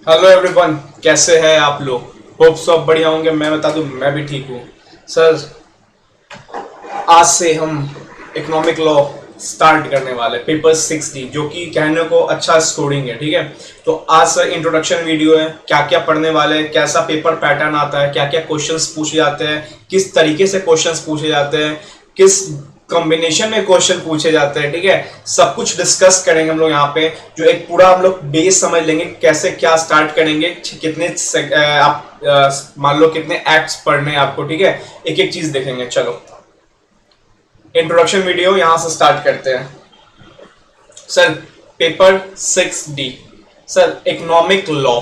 Hello everyone, कैसे हैं आप लोग। होप सब बढ़िया होंगे। मैं बता दूं, मैं भी ठीक हूँ। सर, आज से हम इकोनॉमिक लॉ स्टार्ट करने वाले पेपर 6D, जो कि कहने को अच्छा स्कोरिंग है। ठीक है, तो आज सर इंट्रोडक्शन वीडियो है, क्या क्या पढ़ने वाले हैं, कैसा पेपर पैटर्न आता है, क्या क्या क्वेश्चंस पूछे जाते हैं, किस तरीके से क्वेश्चंस पूछे जाते हैं, किस कॉम्बिनेशन में क्वेश्चन पूछे जाते हैं। ठीक है, सब कुछ डिस्कस करेंगे हम लोग यहाँ पे। जो एक पूरा हम लोग बेस समझ लेंगे, कैसे क्या स्टार्ट करेंगे, कितने आप मान लो कितने एक्ट्स पढ़ने हैं आपको। ठीक है, एक एक चीज देखेंगे। चलो, इंट्रोडक्शन वीडियो यहां से स्टार्ट करते हैं। Sir, paper 6D, sir economic law.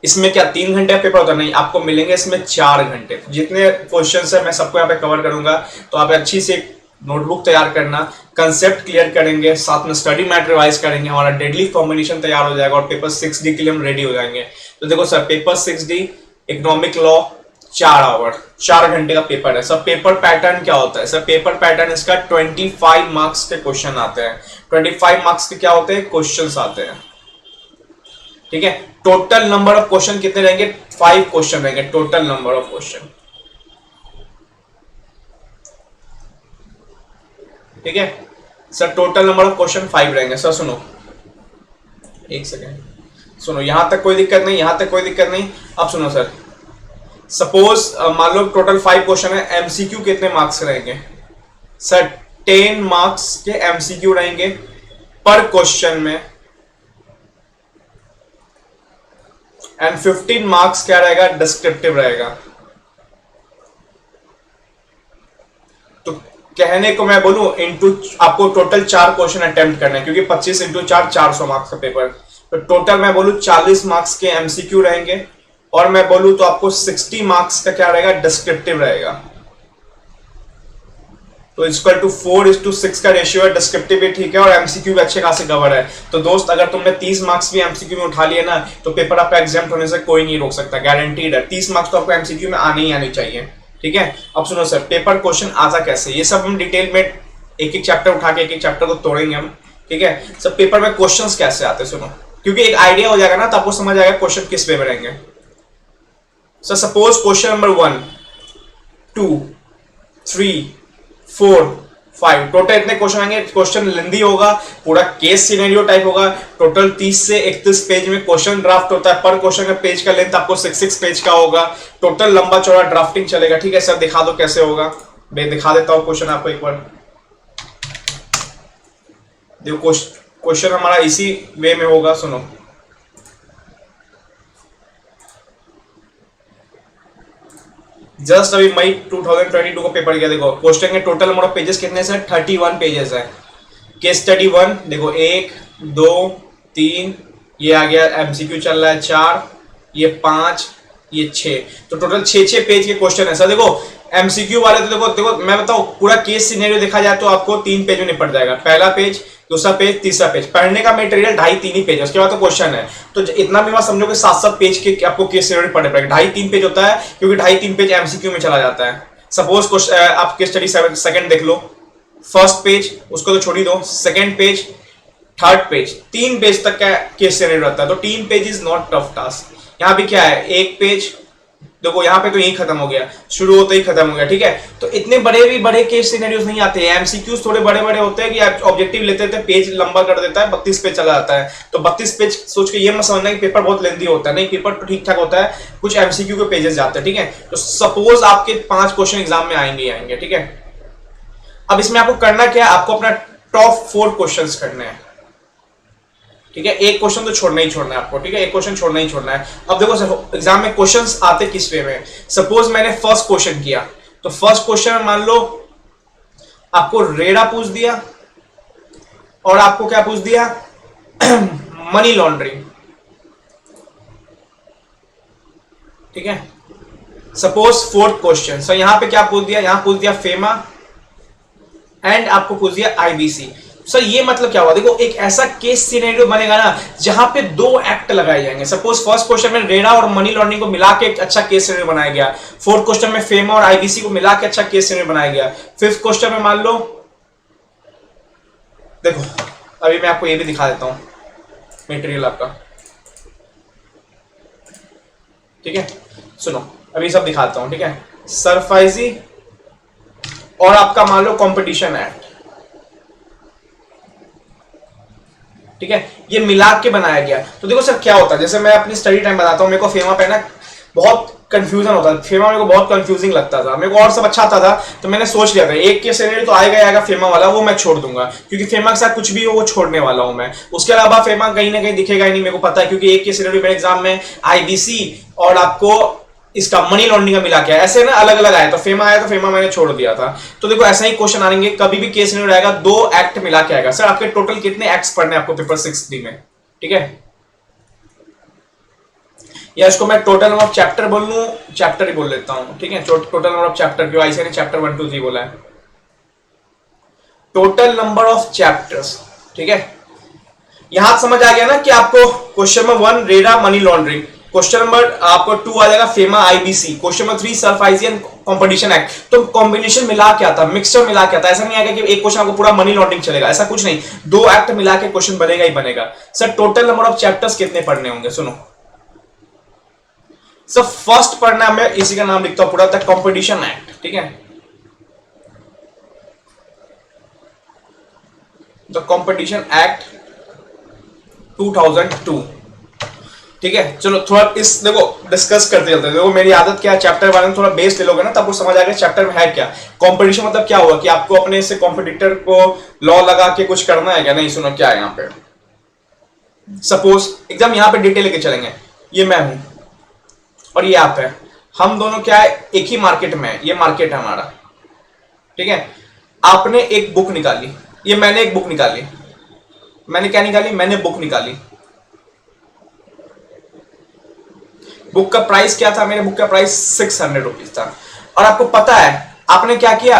इसमें क्या 3 घंटे का पेपर होता नहीं, आपको मिलेंगे इसमें 4 घंटे। जितने क्वेश्चन है मैं सबको यहाँ पे कवर करूंगा, तो आप अच्छी से नोटबुक तैयार करना, कंसेप्ट क्लियर करेंगे, साथ में स्टडी मैटर रिवाइज करेंगे, हमारा डेडली कॉम्बिनेशन तैयार हो जाएगा और पेपर 6D के लिए हम रेडी हो जाएंगे। तो देखो sir, paper 6D economic law 4 hour, 4 घंटे का पेपर है। सर पेपर पैटर्न क्या होता है? सर पेपर पैटर्न इसका 25 मार्क्स के क्वेश्चन आते हैं। 25 मार्क्स के क्या होते हैं? क्वेश्चन आते हैं। ठीक है, टोटल नंबर ऑफ क्वेश्चन कितने रहेंगे? 5 क्वेश्चन रहेंगे टोटल नंबर ऑफ क्वेश्चन। ठीक है sir, total number of question 5 रहेंगे। सर सुनो, एक सेकेंड सुनो, यहां तक कोई दिक्कत नहीं, यहां तक कोई दिक्कत नहीं। अब सुनो सर, सपोज मान लो टोटल 5 क्वेश्चन है, एमसीक्यू कितने मार्क्स रहेंगे? सर 10 मार्क्स के एमसीक्यू रहेंगे पर क्वेश्चन में, एंड 15 मार्क्स क्या रहेगा? डिस्क्रिप्टिव रहेगा। तो कहने को मैं बोलूं, इंटू आपको टोटल 4 क्वेश्चन अटेम्प्ट करने हैं, क्योंकि 25 इंटू 4 400 मार्क्स का पेपर। तो टोटल मैं बोलूं 40 मार्क्स के एमसीक्यू रहेंगे, और मैं बोलूं तो आपको 60 मार्क्स का क्या रहेगा? डिस्क्रिप्टिव रहेगा। तो इक्वल टू 4:6 का रेशियो है। डिस्क्रिप्टिव भी ठीक है और एमसीक्यू भी अच्छे खासे कवर है। तो दोस्त, अगर तुमने 30 मार्क्स भी एमसीक्यू में उठा लिए ना, तो पेपर आपका एग्जाम होने से कोई नहीं रोक सकता, गारंटीड है। 30 मार्क्स तो आपको एमसीक्यू में आने ही आने चाहिए। ठीक है, अब सुनो सर, पेपर क्वेश्चन आता कैसे, ये सब हम डिटेल में एक एक चैप्टर उठा के एक एक चैप्टर को तोड़ेंगे हम। ठीक है सर, पेपर में क्वेश्चन कैसे आते सुनो, क्योंकि एक आइडिया हो जाएगा ना, तो आपको समझ आएगा क्वेश्चन किस वे में रहेंगे। Sir suppose question number 1, 2, 3, 4, 5, total इतने क्वेश्चन आएंगे। क्वेश्चन लेंदी होगा, पूरा केस सिनेरियो टाइप होगा। टोटल 30 से 31 पेज में क्वेश्चन ड्राफ्ट होता है। पर क्वेश्चन का पेज का लेंथ आपको 6 पेज का होगा। टोटल लंबा चौड़ा ड्राफ्टिंग चलेगा। ठीक है सर, दिखा दो कैसे होगा। मैं दिखा देता हूं क्वेश्चन आपको एक बार। देखो क्वेश्चन हमारा इसी वे में होगा, सुनो। जस्ट अभी मई 2022 का पेपर गया। देखो क्वेश्चन के टोटल नंबर ऑफ पेजेस कितने से? 31 पेजेस है। केस स्टडी 1 देखो, 1, 2, 3, ये आ गया एमसीक्यू चल रहा है 4, ये 5, ये 6। तो टोटल 6 पेज के क्वेश्चन है। सर देखो एमसीक्यू वाले तो देखो देखो मैं बताऊं, पूरा केस सिनेरियो देखा जाए तो आपको 3 पेज में निपट जाएगा। पहला पेज, दूसरा पेज, तीसरा पेज। पढ़ने का मटेरियल 2.5-3 ही पेज है, उसके बाद तो क्वेश्चन है। तो इतना भी मत समझो कि 7-7 पेज के आपको केस सिनेरियो पढ़ने पड़ेगा। 2.5-3 पेज होता है, क्योंकि 2.5-3 पेज एमसीक्यू में चला जाता है। सपोज आप केस स्टडी सेकंड देख लो, फर्स्ट पेज उसको तो छोड़ ही दो, second page, third page, 3 page तक का केस सिनेरियो रहता है। तो 3 page is not tough task. यहाँ भी क्या है, 1 पेज, देखो यहाँ पे तो यही खत्म हो गया, शुरू होते ही खत्म हो गया। ठीक है, तो इतने बड़े केस सिनेरियोस नहीं आते हैं। एमसीक्यूज थोड़े बड़े बड़े होते हैं कि ऑब्जेक्टिव लेते थे, पेज लंबा कर देता है, 32 पेज चला जाता है। तो 32 पेज सोच के ये मत समझना कि पेपर बहुत लेंदी होता है, नहीं, पेपर तो ठीक ठाक होता है, कुछ एमसीक्यू के पेजेस जाते हैं। ठीक है, तो सपोज आपके 5 क्वेश्चन एग्जाम में आएंगे। ठीक है, अब इसमें आपको करना क्या है, आपको अपना टॉप 4 क्वेश्चंस करने हैं। ठीक है, एक क्वेश्चन तो छोड़ना ही छोड़ना है आपको। ठीक है, एक क्वेश्चन छोड़ना ही छोड़ना है। अब देखो एग्जाम में क्वेश्चंस आते किस वे में। सपोज मैंने फर्स्ट क्वेश्चन किया, तो फर्स्ट क्वेश्चन में मान लो आपको रेडा पूछ दिया और आपको क्या पूछ दिया, मनी लॉन्ड्रिंग। ठीक है, सपोज फोर्थ क्वेश्चन, सो यहां पे क्या पूछ दिया, यहां पूछ दिया फेमा, एंड आपको पूछ दिया आईबीसी। सर ये मतलब क्या हुआ, देखो एक ऐसा केस सिनेरियो बनेगा ना जहां पे 2 एक्ट लगाए जाएंगे। सपोज फर्स्ट क्वेश्चन में रेडा और मनी लॉन्ड्रिंग को मिला के एक अच्छा केस सिनेरियो बनाया गया। फोर्थ क्वेश्चन में फेमा और आईबीसी को मिला के अच्छा केस सिनेरियो बनाया गया। फिफ्थ क्वेश्चन में मान लो, देखो अभी मैं आपको ये भी दिखा देता हूं मटेरियल आपका। ठीक है, सुनो अभी सब दिखाता हूं, ठीक है। सरफाइजी और आपका मान लो कंपटीशन एक्ट, ठीक है, ये मिला के बनाया गया। तो देखो सर क्या होता है, जैसे मैं अपनी स्टडी टाइम बताता हूँ, मेरे को फेमा पे ना बहुत कंफ्यूजन होता था, फेमा मेरे को बहुत कंफ्यूजिंग लगता था, मेरे को और सब अच्छा आता था। तो मैंने सोच लिया था एक के सिनेरियो तो आएगा ही आएगा फेमा वाला, वो मैं छोड़ दूंगा, क्योंकि फेमा के साथ कुछ भी हो वो छोड़ने वाला हूं मैं। उसके अलावा फेमा कहीं ना कहीं दिखेगा ही नहीं, मेरे को पता है, क्योंकि एक के सिनेरियो मेरे एग्जाम में आईबीसी और आपको इसका मनी लॉन्ड्रिंग का मिला के ऐसे ना अलग अलग आया, तो फेमा आया तो फेमा मैंने छोड़ दिया था। तो देखो ऐसा ही क्वेश्चन आएंगे, कभी भी केस नहीं रहेगा, 2 एक्ट मिला के आएगा। सर आपके टोटल कितने एक्ट्स पढ़ने आपको पेपर 6D में, ठीक है, या इसको मैं टोटल नंबर ऑफ चैप्टर बोल लूं, चैप्टर ही बोल लेता हूं, ठीक है। टोटल नंबर ऑफ चैप्टर, क्यों आईसीआई ने चैप्टर 1 2 3 बोला है, टोटल नंबर ऑफ चैप्टर्स, ठीक है। यहां समझ आ गया ना कि आपको question number 1 RERA money laundering, question number आपको 2 आ जाएगा FEMA IBC, question number 3 SARFAESI and competition act. तो कॉम्बिनेशन मिला के आता, मिक्सचर मिला के आता, ऐसा नहीं आएगा कि एक क्वेश्चन आपको पूरा मनी लॉन्ड्रिंग चलेगा, ऐसा कुछ नहीं, 2 एक्ट मिला के क्वेश्चन बनेगा ही बनेगा। Sir total number of chapters कितने पढ़ने होंगे, सुनो सर। फर्स्ट पढ़ना मैं इसी का नाम लिखता हूं पूरा, द कंपटीशन एक्ट, ठीक है, द कंपटीशन एक्ट 2002, ठीक है। चलो थोड़ा इस देखो डिस्कस करते चलते हैं। देखो मेरी आदत क्या है, चैप्टर वाले में थोड़ा बेस ले लोगे ना तब वो समझ आएगा चैप्टर में है क्या। कंपटीशन मतलब क्या हुआ कि आपको अपने से कॉम्पिटिटर को लॉ लगा के कुछ करना है क्या, नहीं। सुनो क्या है यहाँ पे, सपोज एकदम यहाँ पे डिटेल लेके चलेंगे, ये मैं हूं और ये आप है, हम दोनों क्या है एक ही मार्केट में है, ये मार्केट है हमारा, ठीक है। आपने एक बुक निकाली, ये मैंने एक बुक निकाली, मैंने क्या निकाली, मैंने बुक निकाली। बुक का प्राइस क्या था, मेरे बुक का प्राइस 600 रुपीज था, और आपको पता है आपने क्या किया,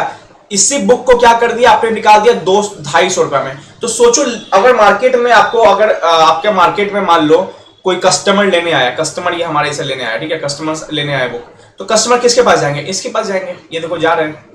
इसी बुक को क्या कर दिया आपने, निकाल दिया 200-250 रुपए में। तो सोचो अगर मार्केट में आपको, अगर आपके मार्केट में मान लो कोई कस्टमर लेने आया, कस्टमर ये हमारे से लेने आया, ठीक है, कस्टमर लेने आया बुक, तो कस्टमर किसके पास जाएंगे, इसके पास जाएंगे, ये देखो जा रहे हैं।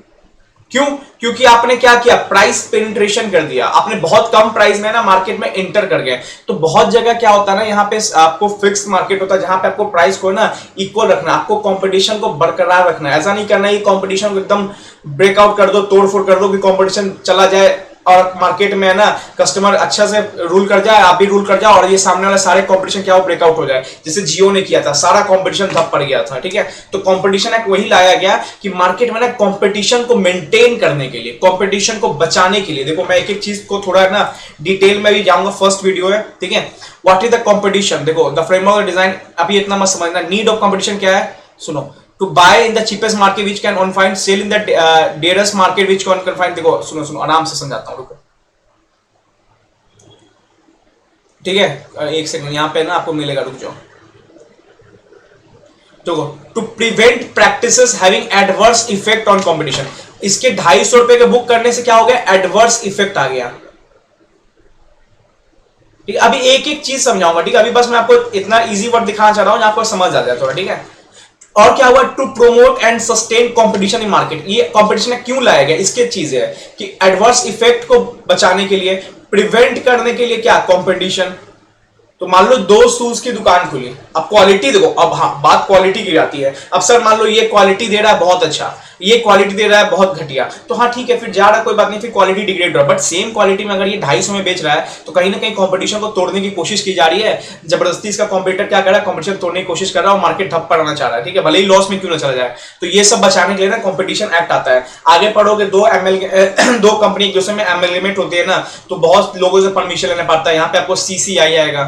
क्यों, क्योंकि आपने क्या किया, प्राइस पेनिट्रेशन कर दिया, आपने बहुत कम प्राइस में ना मार्केट में एंटर कर गए। तो बहुत जगह क्या होता है ना, यहाँ पे आपको फिक्स मार्केट होता है जहां पे आपको प्राइस को ना इक्वल रखना, आपको कंपटीशन को बरकरार रखना है। ऐसा नहीं करना है कंपटीशन को एकदम ब्रेकआउट कर दो, तोड़फोड़ कर दो कि कंपटीशन चला जाए और मार्केट में है ना कस्टमर अच्छा से रूल कर जाए, आप भी रूल कर जाओ, और ये सामने वाले सारे कंपटीशन क्या हो ब्रेकआउट हो जाए, जैसे जियो ने किया था, सारा कंपटीशन धप पड़ गया था, ठीक है। तो कंपटीशन एक्ट वही लाया गया कि मार्केट में ना कंपटीशन को मेंटेन करने के लिए, कंपटीशन को बचाने के लिए। देखो मैं एक एक चीज को थोड़ा ना डिटेल में भी जाऊंगा, फर्स्ट वीडियो है, ठीक है। व्हाट इज द कंपटीशन, देखो द फ्रेमवर्क डिजाइन, अभी इतना मत समझना। नीड ऑफ कंपटीशन क्या है, सुनो, to buy in the cheapest market which can on find, sell in the dearest market which can find। देखो सुनो सुनो आराम से समझाता हूं, रुको, ठीक है, एक सेकंड यहां पे ना आपको मिलेगा, रुक जाओ। देखो to prevent practices having adverse effect on competition, इसके 250 रुपए के बुक करने से क्या हो गया, एडवर्स इफेक्ट आ गया, ठीक है। अभी एक एक चीज समझाऊंगा, ठीक है, अभी बस मैं आपको इतना इजी वर्ड दिखाना चाह रहा हूं आपको समझ आ जाए थोड़ा, ठीक है। और क्या हुआ, to promote and sustain competition in market, ये कंपटीशन क्यों लाया गया, इसके चीज है कि एडवर्स इफेक्ट को बचाने के लिए, प्रिवेंट करने के लिए क्या कंपटीशन। तो मान लो 2 शूज की दुकान खुली, अब क्वालिटी देखो, अब हाँ बात क्वालिटी की आती है। अब सर मान लो ये क्वालिटी दे रहा है बहुत अच्छा, ये क्वालिटी दे रहा है बहुत घटिया, तो हाँ ठीक है फिर जा रहा है कोई बात नहीं, फिर क्वालिटी डिग्रेड हो रहा है। बट सेम क्वालिटी में अगर ये 250 में बेच रहा है तो कहीं ना कहीं कंपटीशन को तोड़ने की कोशिश की जा रही है, जबरदस्ती इसका कॉम्पिटिटर क्या कर रहा है, कंपटीशन तोड़ने की कोशिश कर रहा है और मार्केट ठप कराना चाह रहा है, ठीक है, भले ही लॉस में क्यों ना चला जाए। तो ये सब बचाने के लिए ना कंपटीशन एक्ट आता है। आगे पढ़ोगे 2 कंपनी एक दूसरे में एमएलएमेंट होती है ना, तो बहुत लोगों से परमिशन लेना पड़ता है। यहाँ पे आपको सीसीआई आएगा,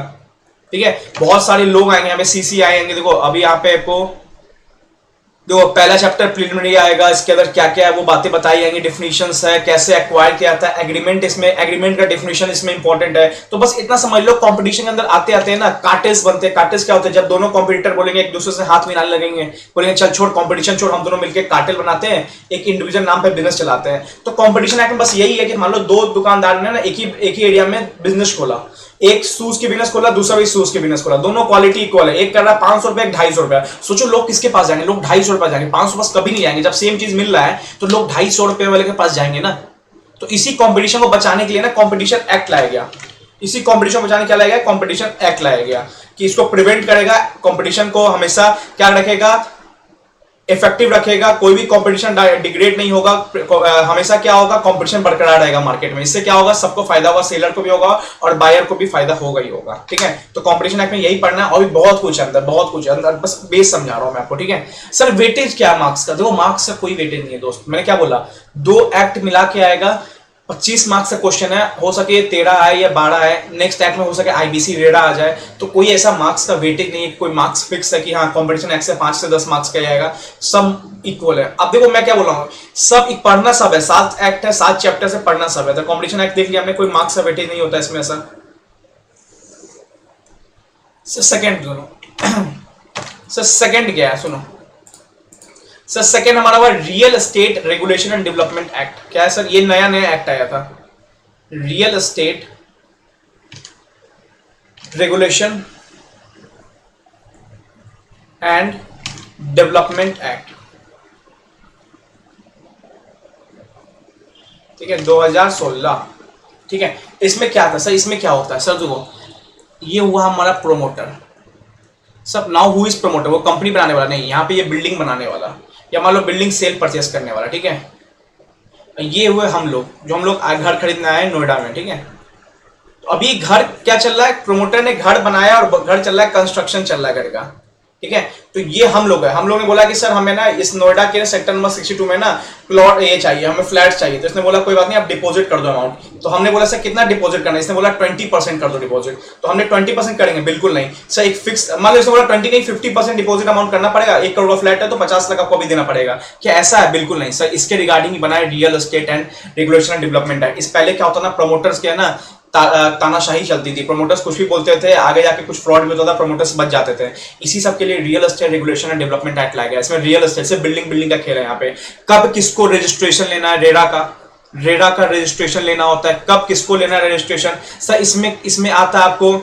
ठीक है, बहुत सारे लोग आएंगे यहाँ पे, सीसीआई आएंगे। देखो अभी यहाँ पे आपको देखो पहला चैप्टर प्रिलिमिनरी आएगा, इसके अंदर क्या क्या है वो बातें बताई जाएंगी, डेफिनेशंस है, कैसे एक्वायर किया जाता है, एग्रीमेंट, इसमें एग्रीमेंट का डेफिनेशन इसमें इंपॉर्टेंट है। तो बस इतना समझ लो, कंपटीशन के अंदर आते आते हैं ना कार्टेल्स बनते हैं। कार्टेल्स क्या होते हैं, जब दोनों कॉम्पिटिटर बोलेंगे, एक दूसरे से हाथ मिलाने लगेंगे, बोलेंगे चल छोड़ कंपटीशन छोड़, हम दोनों मिलकर कार्टेल बनाते हैं, एक इंडिविजुअल नाम पे बिजनेस चलाते हैं। तो कंपटीशन एक्ट में बस यही है कि मान लो 2 दुकानदार ने ना एक ही एरिया में बिजनेस खोला, एक शूज की बिजनेस खोला, दूसरा भी शूज की बिजनेस खोला, दोनों क्वालिटी इक्वल है, एक कर रहा है 500 रुपए, एक 250 रुपए। सोचो लोग किसके पास जाएंगे, लोग 250 रुपए जाएंगे, 500 पास कभी नहीं जाएंगे। जब सेम चीज मिल रहा है तो लोग 250 रुपए वाले के पास जाएंगे ना। तो इसी कंपटीशन को बचाने के लिए ना कंपटीशन एक्ट लाया गया। इसी कंपटीशन को बचाने क्या लाया गया, कंपटीशन एक्ट लाया गया कि इसको प्रिवेंट करेगा, कंपटीशन को हमेशा क्या रखेगा, इफेक्टिव रखेगा, कोई भी कंपटीशन डिग्रेड नहीं होगा, हमेशा क्या होगा, कंपटीशन बरकरार रहेगा मार्केट में। इससे क्या होगा, सबको फायदा होगा, सेलर को भी होगा और बायर को भी फायदा होगा ही होगा। ठीक है, तो कंपटीशन एक्ट में यही पढ़ना है और भी बहुत कुछ है अंदर, बहुत कुछ है अंदर, बस बेस समझा रहा हूं मैं आपको। ठीक है सर, वेटेज क्या है मार्क्स का? देखो मार्क्स का कोई वेटेज नहीं है दोस्त, मैंने क्या बोला, 2 एक्ट मिला के आएगा, 25 मार्क्स का क्वेश्चन है, हो सके 13 आए या 12 आए, नेक्स्ट एक्ट में हो सके आईबीसी रेडा आ जाए, तो कोई ऐसा मार्क्स का वेटेज नहीं है, कोई मार्क्स फिक्स है कि हाँ कंपटीशन एक्ट से 5 से 10 मार्क्स का जाएगा, सब इक्वल है। अब देखो मैं क्या बोल रहा हूँ, सब पढ़ना सब है, 7 एक्ट है, 7 चैप्टर से पढ़ना सब है, तो कंपटीशन एक्ट देख लिया हमने, कोई मार्क्स का वेटेज नहीं होता इसमें ऐसा। सेकंड सुनो सर, सेकंड क्या है सुनो सर, सेकंड हमारा हुआ real estate regulation and development act. क्या है सर, ये नया नया एक्ट आया था, real estate regulation and development act. ठीक है 2016। ठीक है, इसमें क्या था सर, इसमें क्या होता है सर, देखो ये हुआ हमारा प्रोमोटर, सब नाउ हु इज प्रोमोटर, वो कंपनी बनाने वाला नहीं, यहाँ पे ये बिल्डिंग बनाने वाला या मान लो बिल्डिंग सेल परचेस करने वाला। ठीक है, ये हुए हम लोग, जो हम लोग घर खरीदने आए नोएडा में। ठीक है, तो अभी घर क्या चल रहा है, प्रोमोटर ने घर बनाया और घर चल रहा है, कंस्ट्रक्शन चल रहा है घर का। ठीक है, तो ये हम लोग है, हम लोग ने बोला कि सर हमें ना इस नोएडा के सेक्टर नंबर 62 में ना प्लॉट ये चाहिए, हमें फ्लैट चाहिए, तो इसने बोला कोई बात नहीं आप डिपॉजिट कर दो अमाउंट। तो हमने बोला सर कितना डिपॉजिट करना है, इसने बोला 20% कर दो डिपॉजिट। तो हमने 20% करेंगे, बिल्कुल नहीं सर, एक फिक्स मान लो इसने बोला 20 नहीं 50% डिपॉजिट अमाउंट करना पड़ेगा, 1 करोड़ का फ्लैट है तो 50 लाख आपको भी देना पड़ेगा। क्या ऐसा है? बिल्कुल नहीं सर, इसके रिगार्डिंग ही बनाए real estate and regulation and development act. इस पहले क्या होता ना, प्रमोटर्स के ना तानाशाही चलती थी, प्रमोटर्स कुछ भी बोलते थे, आगे जाके कुछ फ्रॉड भी होता था, प्रमोटर्स बच जाते थे। इसी सब के लिए real estate regulation and development act लाया गया। इसमें रियल एस्टेट से बिल्डिंग का खेल है। यहाँ पे कब किसको रजिस्ट्रेशन लेना है, रेरा का रजिस्ट्रेशन लेना होता है, कब किसको लेना है रजिस्ट्रेशन सर, इसमें आता है आपको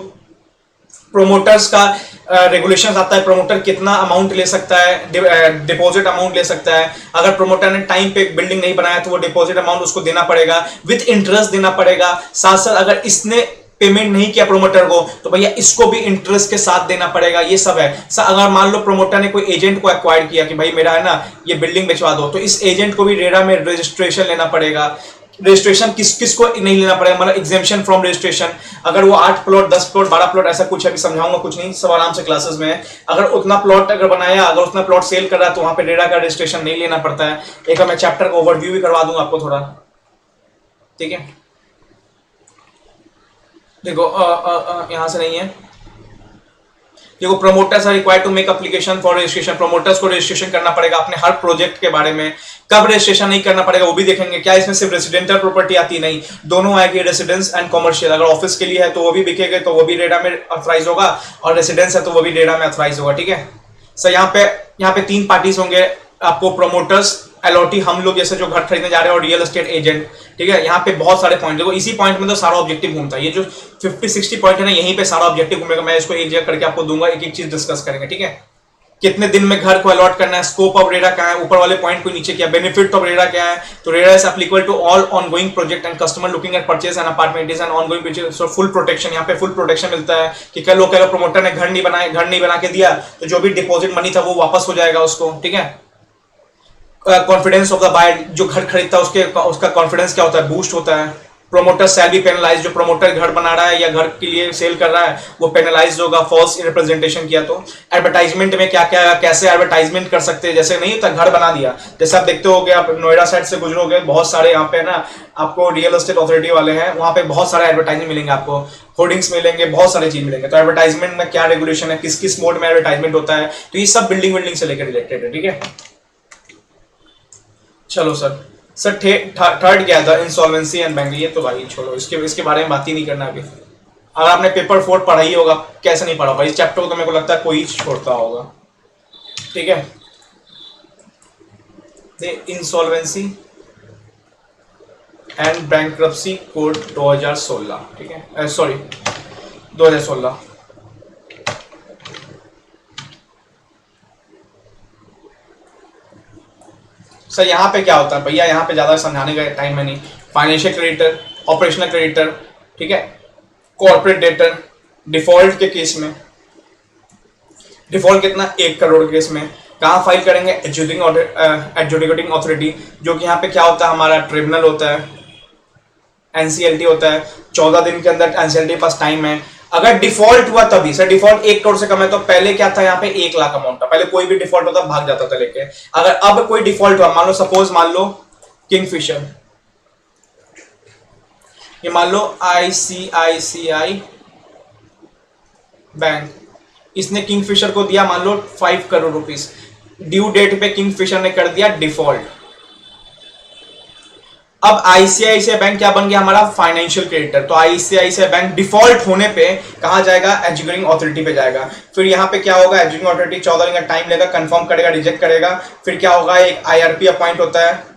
प्रोमोटर्स का रेगुलेशन आता है, प्रोमोटर कितना अमाउंट ले सकता है, डिपॉजिट अमाउंट ले सकता है। अगर प्रोमोटर ने टाइम पे बिल्डिंग नहीं बनाया तो वो डिपॉजिट अमाउंट उसको देना पड़ेगा, विद इंटरेस्ट देना पड़ेगा। साथ साथ अगर इसने पेमेंट नहीं किया प्रोमोटर को तो भैया इसको भी इंटरेस्ट के साथ देना पड़ेगा। ये सब है। अगर मान लो प्रोमोटर ने कोई एजेंट को एक्वायर किया कि भाई मेरा है ना ये बिल्डिंग बेचवा दो, तो इस एजेंट को भी रेरा में रजिस्ट्रेशन लेना पड़ेगा। रजिस्ट्रेशन किसको नहीं लेना पड़ेगा, मतलब एग्जेम्पशन फ्रॉम रजिस्ट्रेशन। अगर वो 8 प्लॉट 10 प्लॉट 12 प्लॉट ऐसा कुछ है, अभी समझाऊंगा, कुछ नहीं, सब आराम से क्लासेस में है। अगर उतना प्लॉट अगर बनाया, अगर उतना प्लॉट सेल कर रहा है तो वहां पे रेरा का रजिस्ट्रेशन नहीं लेना पड़ता है। एक मैं चैप्टर का ओवरव्यू भी करवा दूंगा आपको थोड़ा, ठीक है। देखो यहां से नहीं है, देखो promoters are required to make application for registration. Promoters को रजिस्ट्रेशन करना पड़ेगा अपने हर प्रोजेक्ट के बारे में। कब रजिस्ट्रेशन नहीं करना पड़ेगा वो भी देखेंगे। क्या इसमें सिर्फ रेसिडेंशियल प्रॉपर्टी आती नहीं, दोनों आएगी, रेसिडेंस एंड कॉमर्शियल। अगर ऑफिस के लिए है तो वो भी बिकेगा, तो वो भी रेरा में ऑथराइज होगा, और रेसिडेंस है तो वो भी रेरा में ऑथराइज होगा, ठीक है सर। यहाँ पे 3 पार्टीज होंगे आपको, प्रमोटर्स, अलॉटी हम लोग जैसे जो घर खरीदने जा रहे हैं, और रियल एस्टेट एजेंट, ठीक है। यहाँ पे बहुत सारे पॉइंट, देखो इसी पॉइंट में तो सारा ऑब्जेक्टिव घूमता है। ये जो 50-60 पॉइंट है ना, यहीं पे सारा ऑब्जेक्टिव घूमेगा। मैं इसको एक जगह करके आपको दूंगा, एक एक चीज डिस्कस करेंगे, ठीक है। कितने दिन में घर को अलॉट करना है, स्कोप ऑफ रेरा क्या है, ऊपर वाले पॉइंट को नीचे किया, बेनिफिट ऑफ रेरा क्या है। तो RERA is applicable to all ongoing project and customer looking at purchase and apartment is an ongoing project. So full protection, यहाँ पे फुल प्रोटेक्शन मिलता है कि कल लोग अगर प्रमोटर ने घर नहीं बना के दिया तो जो भी डिपॉजिट मनी था वो वापस हो जाएगा उसको, ठीक है। कॉन्फिडेंस ऑफ द बायर, जो घर खरीदता है उसका कॉन्फिडेंस क्या होता है, बूस्ट होता है। प्रोमोटर शैल बी पेनलाइज, जो प्रोमोटर घर बना रहा है या घर के लिए सेल कर रहा है वो पेनलाइज होगा फॉल्स रिप्रेजेंटेशन किया तो। एडवर्टाइजमेंट में क्या क्या कैसे एडवर्टाइजमेंट कर सकते हैं, जैसे नहीं होता घर बना दिया, जैसे आप देखते होगे, आप नोएडा साइड से गुजरोगे, बहुत सारे यहाँ पे ना आपको रियल एस्टेट अथॉरिटी वाले हैं, वहाँ पे बहुत सारे एडवर्टाइजमेंट मिलेंगे आपको, होर्डिंग्स मिलेंगे, बहुत सारी चीज मिलेंगे। तो एडवर्टाइजमेंट में क्या रेगुलेशन है, किस किस मोड में एडवर्टाइजमेंट होता है, तो ये सब बिल्डिंग से लेकर रिलेटेड है, ठीक है। चलो सर थर्ड क्या था, इंसॉल्वेंसी एंड बैंक। ये तो भाई छोड़ो, इसके बारे में बात ही नहीं करना अभी। अगर आपने पेपर 4 पढ़ा ही होगा, कैसे नहीं पढ़ा भाई, इस चैप्टर को तो मेरे को लगता है कोई छोड़ता होगा, ठीक है। इंसॉल्वेंसी एंड बैंक्रप्सी कोड 2016, ठीक है, सॉरी 2016। सर यहाँ पे क्या होता है भैया, यहाँ पे ज्यादा समझाने का टाइम है नहीं। फाइनेंशियल क्रेडिटर, ऑपरेशनल क्रेडिटर, ठीक है, कॉर्पोरेट डेटर डिफॉल्ट के केस में, डिफॉल्ट कितना 1 करोड़ के केस में कहाँ फाइल करेंगे, एडजुडिकेटिंग अथॉरिटी, जो कि यहाँ पे क्या होता है हमारा ट्रिब्यूनल होता है, एनसीएलटी होता है, 14 दिन के अंदर एनसीएलटी के पास टाइम है। अगर डिफॉल्ट हुआ तभी सर, डिफॉल्ट 1 करोड़ से कम है तो पहले क्या था यहाँ पे 1 लाख अमाउंट था, पहले कोई भी डिफॉल्ट होता भाग जाता था लेके। अगर अब कोई डिफॉल्ट हुआ, मान लो सपोज मान लो किंगफिशर, ये मान लो आईसीआईसीआई बैंक, इसने किंगफिशर को दिया मान लो 5 करोड़ रुपीस, ड्यू डेट पे किंगफिशर ने कर दिया डिफॉल्ट। अब आईसीआईसीआई बैंक क्या बन गया हमारा फाइनेंशियल क्रेडिटर, तो आईसीआईसीआई बैंक डिफॉल्ट होने पे कहां जाएगा, एजुकेटिंग अथॉरिटी पे जाएगा। फिर यहाँ पे क्या होगा, एजुकेटिंग अथॉरिटी 14 दिन का टाइम लेगा, कंफर्म करेगा, रिजेक्ट करेगा। फिर क्या होगा, एक आईआरपी अपॉइंट होता है,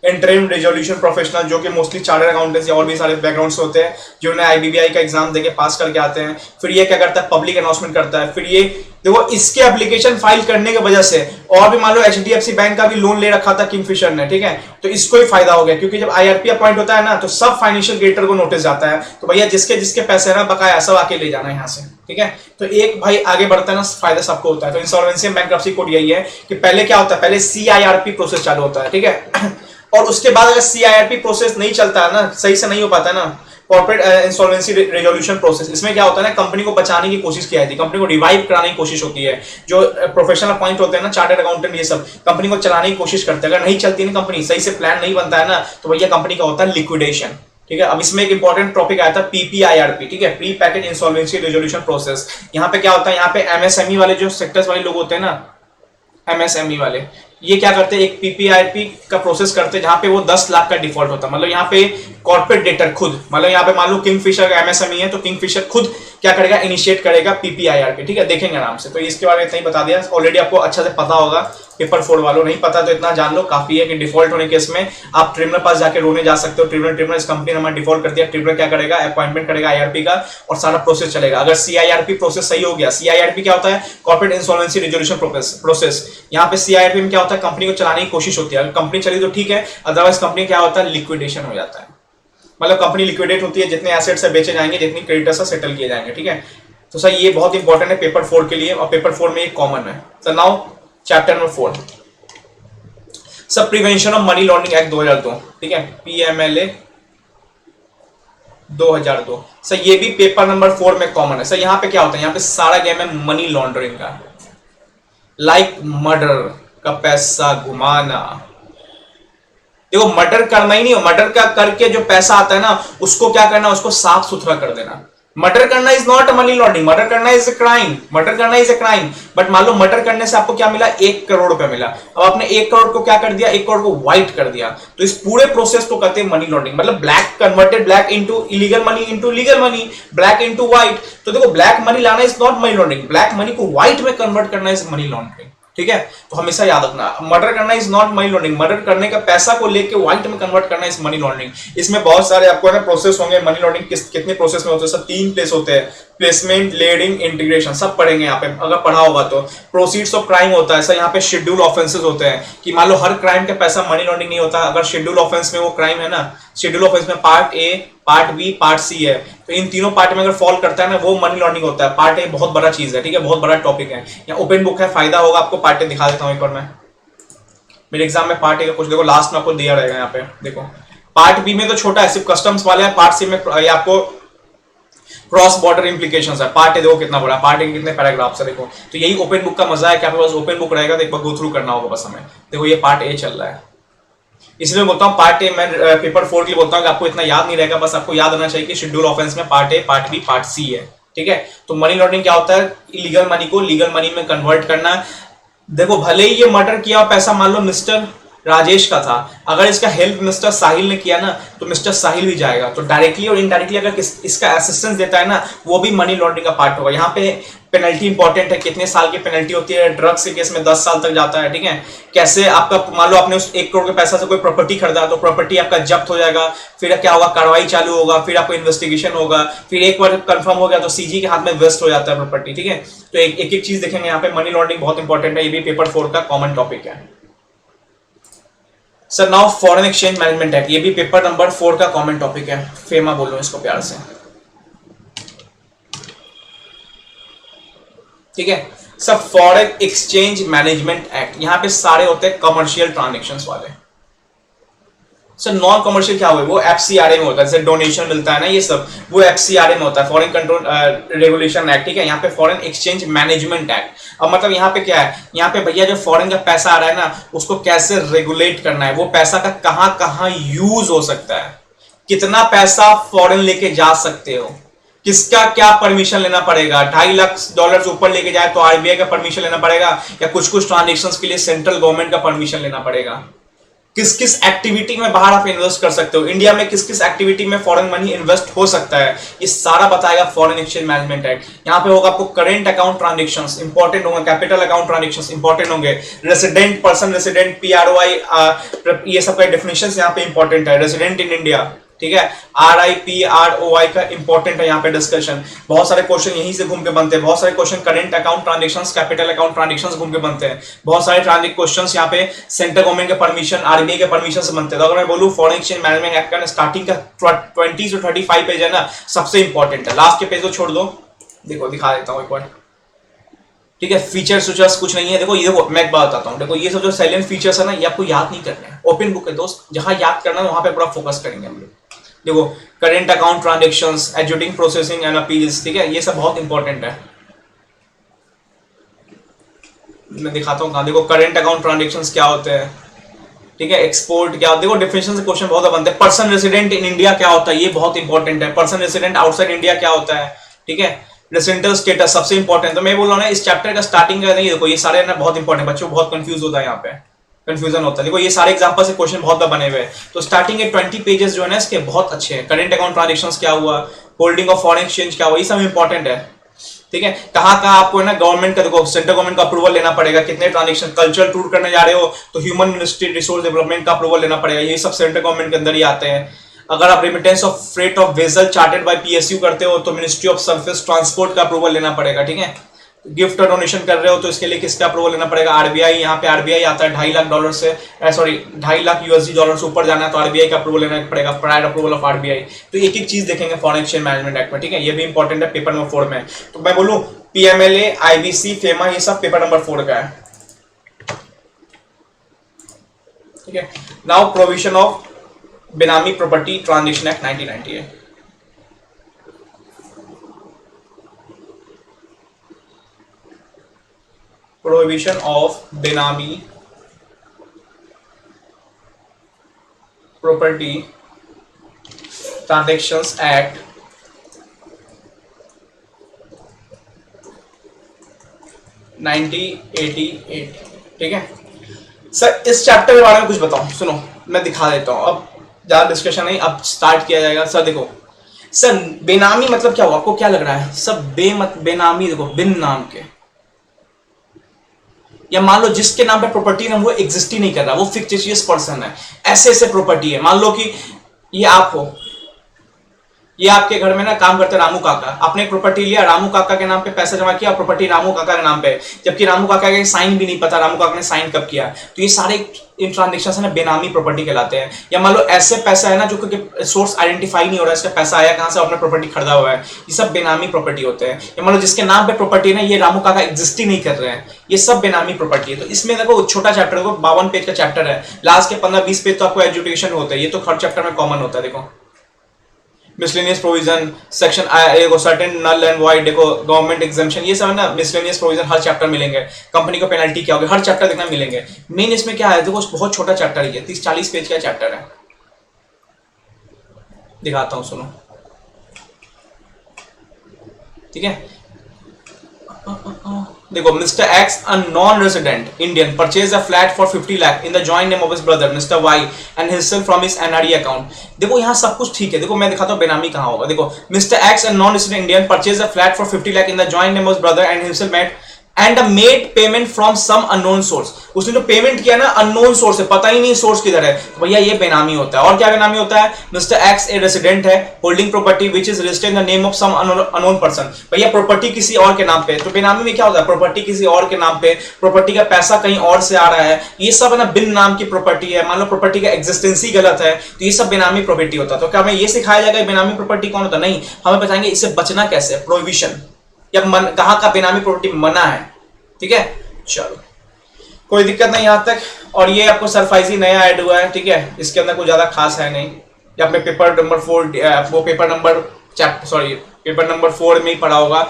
इंटरिम रेजोल्यूशन प्रोफेशनल, जो कि मोस्टली चार्टर्ड अकाउंटेंट्स या और भी सारे बैकग्राउंड से होते हैं, जिन्होंने आईबीबीआई का एग्जाम देके पास करके आते हैं। फिर ये क्या करता है, पब्लिक अनाउंसमेंट करता है। फिर ये देखो, इसके एप्लीकेशन फाइल करने की वजह से और भी मान लो एचडीएफसी बैंक का भी लोन ले रखा था किंगफिशर ने, ठीक है, तो इसको ही फायदा हो गया, क्योंकि जब आईआरपी अपॉइंट होता है ना तो सब फाइनेंशियल क्रिएटर को नोटिस जाता है, तो भैया जिसके जिसके पैसे है ना बकाया सब आके ले जाना है यहाँ से, ठीक है। तो एक भाई आगे बढ़ता है ना, फायदा सबको होता है। तो इंसॉल्वेंसी एंड बैंक्रप्सी कोड यही है कि पहले क्या होता है, पहले सीआईआरपी प्रोसेस चालू होता है, ठीक है, और उसके बाद अगर सीआईआरपी प्रोसेस नहीं चलता है ना, सही से नहीं हो पाता है ना, कॉर्पोरेट इंसॉल्वेंसी रेजोल्यूशन प्रोसेस, इसमें क्या होता है ना, कंपनी को बचाने की कोशिश की जाती है, कंपनी को रिवाइव कराने की कोशिश होती है। जो प्रोफेशनल पॉइंट होते हैं ना, चार्टर्ड अकाउंटेंट, ये सब कंपनी को चलाने की कोशिश करते हैं। अगर नहीं चलती ना कंपनी, सही से प्लान नहीं बनता है ना, तो भैया कंपनी का होता है लिक्विडेशन, ठीक है। अब इसमें एक इंपॉर्टेंट टॉपिक आया था पीपीआईआरपी, ठीक है, pre package insolvency resolution process. यहाँ पे क्या होता है, यहाँ पे एमएसएमई वाले जो सेक्टर्स वाले लोग होते हैं ना, एमएसएमई वाले, ये क्या करते हैं, एक पीपीआईआरपी का प्रोसेस करते हैं जहां पे वो 10 लाख का डिफॉल्ट होता है। मतलब यहाँ पे कॉर्पोरेट डेटर खुद, मतलब यहाँ पे मान लो किंगफिशर का एमएसएमई है तो किंगफिशर खुद क्या करेगा, इनिशिएट करेगा पीपीआईआरपी, ठीक है, देखेंगे आराम से। तो इसके बारे में इतना ही बता दिया, ऑलरेडी आपको अच्छा से पता होगा, पेपर 4 वालों नहीं पता तो इतना जान लो काफी है कि डिफॉल्ट होने केस में आप ट्रिब्यूनल पास जाके रोने जा सकते हो। ट्रिब्यूनल इस कंपनी ने हमारा डिफॉल्ट कर दिया, ट्रिब्यूनल क्या करेगा, अपॉइंटमेंट करेगा आईआरपी का और सारा प्रोसेस चलेगा। अगर सीआईआरपी प्रोसेस सही हो गया, सीआईआरपी क्या होता है, कॉर्पोरेट इंसॉल्वेंसी रेजोल्यूशन प्रोसेस, यहाँ पे सीआईआरपी में क्या होता है, कंपनी को चलाने की कोशिश होती है। अगर कंपनी चली तो ठीक है, अदरवाइज कंपनी क्या होता है, लिक्विडेशन हो जाता है। मतलब कंपनी लिक्विडेट होती है, जितने एसेट्स है बेचे जाएंगे, जितनी क्रेडिटर्स है सेटल किए जाएंगे, ठीक है। तो सर ये बहुत इंपॉर्टेंट है पेपर 4 के लिए, और पेपर 4 में ये कॉमन है। सर नाउ चैप्टर नंबर 4, सब prevention of money laundering act 2002, ठीक है, पीएमएलए 2002। सर ये भी पेपर नंबर 4 में कॉमन है। सर यहाँ पे क्या होता है, यहाँ पे सारा गेम है मनी लॉन्ड्रिंग का, लाइक मर्डर का पैसा घुमाना। देखो मर्डर करना ही नहीं हो, मर्डर का करके जो पैसा आता है ना उसको क्या करना, उसको साफ सुथरा कर देना। मर्डर करना is not money laundering, murder करना इज ए क्राइम, मर्डर करना इज ए क्राइम। बट मान लो मर्डर करने से आपको क्या मिला, 1 करोड़ रुपया मिला। अब आपने 1 करोड़ को क्या कर दिया, 1 करोड़ को व्हाइट कर दिया, तो इस पूरे प्रोसेस को कहते हैं मनी लॉन्ड्रिंग। मतलब black converted black into illegal money into legal money, black into white. तो देखो ब्लैक मनी लाना is not money laundering, black money को व्हाइट में कन्वर्ट करना इज मनी लॉन्ड्रिंग, ठीक है। तो हमेशा याद रखना, मर्डर करना is not money laundering, murder करने का पैसा को लेके व्हाइट में कन्वर्ट करना इज मनी लॉन्ड्रिंग। इसमें बहुत सारे आपको ना प्रोसेस होंगे, मनी लॉन्ड्रिंग कितने प्रोसेस में होते हैं, सब 3 प्लेस होते हैं, प्लेसमेंट, लेडिंग, इंटीग्रेशन, सब पढ़ेंगे यहाँ पे अगर पढ़ा होगा तो। प्रोसीड्स ऑफ क्राइम होता है सर, यहाँ पे शेड्यूल ऑफेंसेस होते हैं कि मान लो हर क्राइम का पैसा मनी लॉन्ड्रिंग नहीं होता। अगर शेड्यूल ऑफेंस में वो क्राइम है ना, शेड्यूल ऑफेंस में part A, part B, part C है, तो इन तीनों पार्ट में अगर फॉल करता है ना वो मनी लॉन्ड्रिंग होता है। पार्ट ए बहुत बड़ा चीज है, ठीक है, बहुत बड़ा टॉपिक है। यहाँ ओपन बुक है, फायदा होगा आपको। पार्ट ए दिखा देता हूँ एक बार मैं, मेरे एग्जाम में पार्ट ए का कुछ देखो लास्ट में आपको दिया रहेगा यहाँ पे, देखो पार्ट बी में तो छोटा है, सिर्फ कस्टम्स वाले हैं। पार्ट सी में आपको क्रॉस बॉर्डर इंप्लीकेशंस है। पार्ट ए देखो कितना बड़ा, पार्ट ए के कितने पैराग्राफ्स है देखो। तो यही ओपन बुक का मजा है कि आपके पास ओपन बुक रहेगा तो एक बार गो थ्रू करना होगा बस हमें। देखो ये पार्ट ए चल रहा है, इसलिए बोलता हूँ पार्ट ए, मैं पेपर 4 के लिए बोलता हूँ कि आपको इतना याद नहीं रहेगा, बस आपको याद होना चाहिए कि शेड्यूल ऑफेंस में part A, part B, part C है, ठीक है। तो मनी लॉन्ड्रिंग क्या होता है, इलीगल मनी को लीगल मनी में कन्वर्ट करना। देखो भले ही ये मर्डर किया पैसा मान लो मिस्टर राजेश का था, अगर इसका हेल्प मिस्टर साहिल ने किया ना तो मिस्टर साहिल भी जाएगा। तो डायरेक्टली और इनडायरेक्टली अगर इसका असिस्टेंस देता है ना वो भी मनी लॉन्ड्रिंग का पार्ट होगा। यहाँ पे पेनल्टी इंपॉर्टेंट है, कितने साल की पेनल्टी होती है, ड्रग्स के केस में 10 साल तक जाता है, ठीक है। कैसे आपका मान लो आपने उस 1 करोड़ के पैसा से कोई प्रॉपर्टी खरीदा तो प्रॉपर्टी आपका जब्त हो जाएगा, फिर क्या होगा, कार्रवाई चालू होगा, फिर आपको इन्वेस्टिगेशन होगा, फिर एक बार कंफर्म हो गया तो सीजी के हाथ में वेस्ट हो जाता है प्रॉपर्टी, ठीक है। तो एक एक चीज देखेंगे यहाँ पे, मनी लॉन्ड्रिंग बहुत इंपॉर्टेंट है, ये भी पेपर 4 का कॉमन टॉपिक है। Sir now foreign exchange management act, ये भी पेपर नंबर 4 का कॉमन टॉपिक है। फेमा बोलो इसको प्यार से। ठीक है सब फॉरेन एक्सचेंज मैनेजमेंट एक्ट, यहां पे सारे होते हैं कमर्शियल ट्रांजेक्शंस वाले। सर नॉन कमर्शियल क्या हुआ, वो एफसीआरए में होता है, जैसे डोनेशन मिलता है ना ये सब, वो एफसीआरए में होता है, फॉरेन कंट्रोल रेगुलेशन एक्ट। ठीक है, यहाँ पे फॉरेन एक्सचेंज मैनेजमेंट एक्ट। अब मतलब यहाँ पे क्या है, यहाँ पे भैया जो फॉरेन का पैसा आ रहा है ना, उसको कैसे रेगुलेट करना है, वो पैसा का कहां कहां यूज हो सकता है, कितना पैसा फॉरेन लेके जा सकते हो, किसका क्या परमिशन लेना पड़ेगा, $2.5 लाख ऊपर लेके जाए तो आरबीआई का परमिशन लेना पड़ेगा, या कुछ कुछ ट्रांजेक्शंस के लिए सेंट्रल गवर्नमेंट का परमिशन लेना पड़ेगा, किस किस एक्टिविटी में बाहर आप इन्वेस्ट कर सकते हो, इंडिया में किस किस एक्टिविटी में फॉरेन मनी इन्वेस्ट हो सकता है, ये सारा बताएगा फॉरेन एक्सचेंज मैनेजमेंट एक्ट। यहाँ पे होगा आपको करेंट अकाउंट ट्रांजेक्शंस इंपॉर्टेंट होंगे, कैपिटल अकाउंट ट्रांजेक्शंस इंपॉर्टेंट होंगे, रेसिडेंट पर्सन, रेसिडेंट पीआरओआई, ये सब का डेफिनेशन यहाँ पे इंपॉर्टेंट है, रेसिडेंट इन इंडिया। ठीक है, RIPROI का इंपॉर्टेंट है यहाँ पे डिस्कशन, बहुत सारे क्वेश्चन यहीं से घूम के बनते हैं, बहुत सारे question current account transactions, capital account transactions घूम के बनते हैं, बहुत सारे क्वेश्चंस यहाँ पे सेंट्रल गवर्नमेंट के परमिशन, आरबीआई के परमिशन से बनते हैं। तो अगर मैं बोलूं फॉरेन एक्सचेंज मैनेजमेंट एक्ट का स्टार्टिंग का 20 से 35 पेज है ना, सबसे इंपॉर्टेंट है, लास्ट के पेज को छोड़ दो, देखो दिखा देता हूँ एक बार। ठीक है, फीचर्स फीचर्स कुछ नहीं है, देखो ये देखो मैं एक बात बताता हूँ, देखो ये सब जो साइलेंट फीचर्स है ना, ये आपको याद नहीं करना है, ओपन बुक है दोस्त, जहां याद करना है वहां पे पूरा फोकस करेंगे हम लोग। देखो current account transactions, adjudging processing and appeals, ठीक है, ये सब बहुत इंपॉर्टेंट है। मैं दिखाता हूँ कहां, देखो करेंट अकाउंट ट्रांजेक्शंस क्या होते हैं, ठीक है, एक्सपोर्ट क्या, देखो डिफिनेशन से क्वेश्चन बहुत बनते हैं, पर्सन रेसिडेंट इन इंडिया क्या होता है, ये बहुत इंपॉर्टेंट है, पर्सन रेसिडेंट आउटसाइड इंडिया क्या होता है, ठीक है, रेसिडेंटल स्टेटस सबसे इंपॉर्टेंट। तो मैं बोल रहा हूँ ना इस चैप्टर का स्टार्टिंग का नहीं, देखो ये सारे ना बहुत इंपॉर्टेंट, बच्चों बहुत कंफ्यूज होता है, यहाँ पे कंफ्यूजन होता है। देखो ये सारे एग्जांपल से क्वेश्चन बहुत बने हुए हैं, तो स्टार्टिंग के 20 पेजेस जो है ना इसके बहुत अच्छे हैं, करेंट अकाउंट ट्रांजेक्शंस क्या हुआ, होल्डिंग ऑफ फॉरेन एक्सचेंज क्या हुआ, ये सब इंपॉर्टेंट है। ठीक है, कहाँ कहाँ आपको है ना गवर्नमेंट का, देखो सेंट्रल गवर्नमेंट का अप्रूवल लेना पड़ेगा, कितने ट्रांजेक्शन, कल्चरल टूर करने जा रहे हो तो ह्यूमन मिनिस्ट्री रिसोर्स डेवलपमेंट का अप्रूवल लेना पड़ेगा, ये सब सेंट्रल गवर्नमेंट के अंदर ही आते हैं। अगर आप remittance of freight of vessel chartered by PSU करते हो तो मिनिस्ट्री ऑफ सरफेस ट्रांसपोर्ट का अप्रूवल लेना पड़ेगा। ठीक है, गिफ्ट और डोनेशन कर रहे हो तो इसके लिए किसका अप्रूवल लेना पड़ेगा, आरबीआई, यहाँ पे आरबीआई आता है, $2.5 लाख से सॉरी $2.5 लाख से ऊपर जाना है तो आरबीआई का अप्रूवल लेना पड़ेगा, प्रायर अप्रूवल ऑफ आरबीआई। तो एक एक चीज देखेंगे फॉरेन एक्सचेंज मैनेजमेंट एक्ट में। ठीक है, ये भी इंपॉर्टेंट है पेपर नंबर 4 में। तो मैं बोलूं पीएमएलए, आईबीसी, फेमा, ये सब पेपर नंबर 4 का है। ठीक है, नाउ प्रोविजन ऑफ बेनामी property transaction act 1998। Prohibition of बेनामी प्रॉपर्टी ट्रांजेक्शंस एक्ट 1988। ठीक है सर, इस चैप्टर के बारे में कुछ बताओ, सुनो मैं दिखा देता हूं, अब ज्यादा डिस्कशन नहीं, अब स्टार्ट किया जाएगा। सर देखो सर बेनामी मतलब क्या हुआ, आपको क्या लग रहा है, सब बेनामी, देखो बिन नाम के, या मान लो जिसके नाम पे प्रॉपर्टी ना वो एग्जिस्ट ही नहीं कर रहा, वो फिक्टिशियस पर्सन है, ऐसे ऐसे प्रॉपर्टी है। मान लो कि ये आप हो, ये आपके घर में ना काम करते रामू काका, आपने एक प्रॉपर्टी लिया, रामू काका के नाम पे पैसा जमा किया, प्रॉपर्टी रामू काका के नाम पे, जबकि रामू काका के साइन भी नहीं पता रामू काका ने साइन कब किया, तो ये सारे इन ट्रांजेक्शन है ना बेनामी प्रॉपर्टी कहलाते हैं। या मान लो ऐसे पैसा है ना जो क्योंकि सोर्स आइडेंटिफाई नहीं हो रहा है, इसका पैसा आया कहां से, आपने प्रॉपर्टी खरीदा हुआ है, ये सब बेनामी प्रॉपर्टी होते हैं। या मान लो जिसके नाम पे प्रॉपर्टी है ना, ये रामू काका एग्जिस्ट ही नहीं कर रहे हैं, ये सब बेनामी प्रॉपर्टी है। तो इसमें देखो छोटा चैप्टर, देखो 52 पेज का चैप्टर है, लास्ट के 15-20 पेज तो आपको एजुकेशन होता है, ये तो हर चैप्टर में कॉमन होता है। देखो मिसलेनियस प्रोविजन सेक्शन, देखो सर्टेन नल एंड वॉइड, देखो गवर्नमेंट एग्जाम्पशन, ये सब है ना मिसलेनियस प्रोविजन हर चैप्टर मिलेंगे, कंपनी को पेनल्टी क्या होगी हर चैप्टर देखना मिलेंगे। मेन इसमें क्या है, देखो बहुत छोटा चैप्टर है, 30-40 पेज का चैप्टर है, दिखाता हूं सुनो। ठीक है, देखो mister X a non resident Indian purchase a flat for 50 lakh in the joint name of his brother mister Y and himself from his NRE account. देखो यहाँ सब कुछ ठीक है, देखो मैं दिखाता हूँ बेनामी कहाँ होगा। देखो mister X a non resident Indian purchase a flat for 50 lakh in the joint name of his brother and himself made and made payment from some unknown source. उसने जो पेमेंट किया ना अननोन सोर्स है, पता ही नहीं सोर्स किधर है, तो भैया ये बेनामी होता है। और क्या बेनामी होता है, मिस्टर एक्स ए रेसिडेंट है holding property which is registered in the name of some unknown person, भैया प्रॉपर्टी किसी और के नाम पे। तो बेनामी में क्या होता है, प्रॉपर्टी किसी और के नाम पे, प्रॉपर्टी का पैसा कहीं और से आ रहा है, ये सब है ना बिन नाम की प्रॉपर्टी है। मान लो प्रॉपर्टी का एग्जिस्टेंस ही गलत है, तो ये सब बेनामी प्रॉपर्टी होता है। तो क्या हमें ये सिखाया जाएगा बेनामी प्रॉपर्टी कौन होता है, नहीं, हमें बताएंगे इससे बचना कैसे, प्रोहिबिशन। या कहाँ का बेनामी प्रॉपर्टी मना है, ठीक है। चलो कोई दिक्कत नहीं यहाँ तक। और ये आपको सरफाइजी नया ऐड हुआ है, ठीक है, इसके अंदर कुछ ज्यादा खास है नहीं। ये आपने पेपर नंबर 4 वो पेपर नंबर 4 में ही पढ़ा होगा।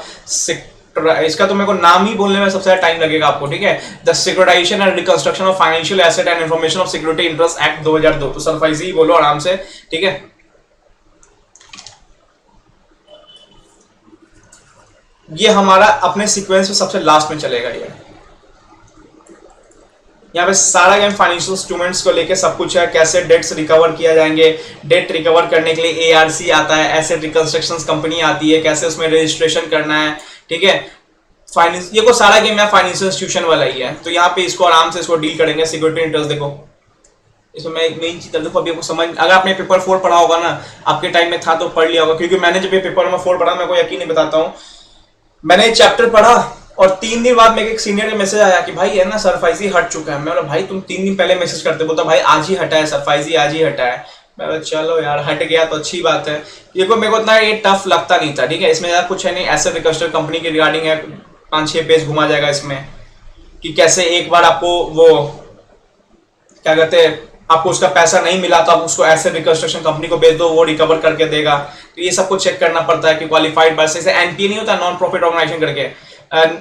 इसका तो मेरे को नाम ही बोलने में सबसे ज्यादा टाइम लगेगा आपको, ठीक है। The securitisation and reconstruction of financial asset and information of security interest act 2002। तो सरफाइजी ही बोलो आराम से, ठीक है। ये हमारा अपने सीक्वेंस में सबसे लास्ट में चलेगा। ये यहाँ पे सारा गेम फाइनेंशियल इंस्ट्रूमेंट्स को लेके सब कुछ है, कैसे डेट्स रिकवर किया जाएंगे, डेट रिकवर करने के लिए एआरसी आता है, एसेट रिकंस्ट्रक्शन कंपनी आती है, कैसे उसमें रजिस्ट्रेशन करना है, ठीक है। फाइनेंस ये को सारा गेम है फाइनेंशियल इंस्टीट्यूशन वाला ही है। तो यहाँ पे इसको आराम से इसको डील करेंगे। सिक्योरिटी इंटरेस्ट देखो, इसमें मैं एक मेन चीज देखो, अभी आपको समझ, अगर आपने पेपर 4 पढ़ा होगा ना, आपके टाइम में था तो पढ़ लिया होगा, क्योंकि मैंने जब ये पेपर नंबर 4 पढ़ा, मैं को यकीन नहीं बताता हूँ, मैंने चैप्टर पढ़ा और 3 दिन बाद मेरे एक सीनियर का मैसेज आया कि भाई है ना सरफाइजी हट चुका है। मैं बोला भाई तुम 3 दिन पहले मैसेज करते, बोलता भाई आज ही हटा है सरफाइजी, आज ही हटा है। मैं बोला चलो यार हट गया तो अच्छी बात है। ये को मेरे को इतना ये टफ लगता नहीं था, ठीक है। इसमें यार कुछ है नहीं, एसेट रिकंस्ट्रक्शन कंपनी के रिगार्डिंग है, 5-6 पेज घुमा जाएगा इसमें कि कैसे एक बार आपको वो क्या कहते हैं, आपको उसका पैसा नहीं मिला तो आप उसको एसेट रिकंस्ट्रक्शन कंपनी को भेज दो, वो रिकवर करके देगा। तो ये सबको चेक करना पड़ता है कि क्वालिफाइड बाय से एनपीए नहीं होता, नॉन प्रॉफिट ऑर्गेनाइजेशन करके,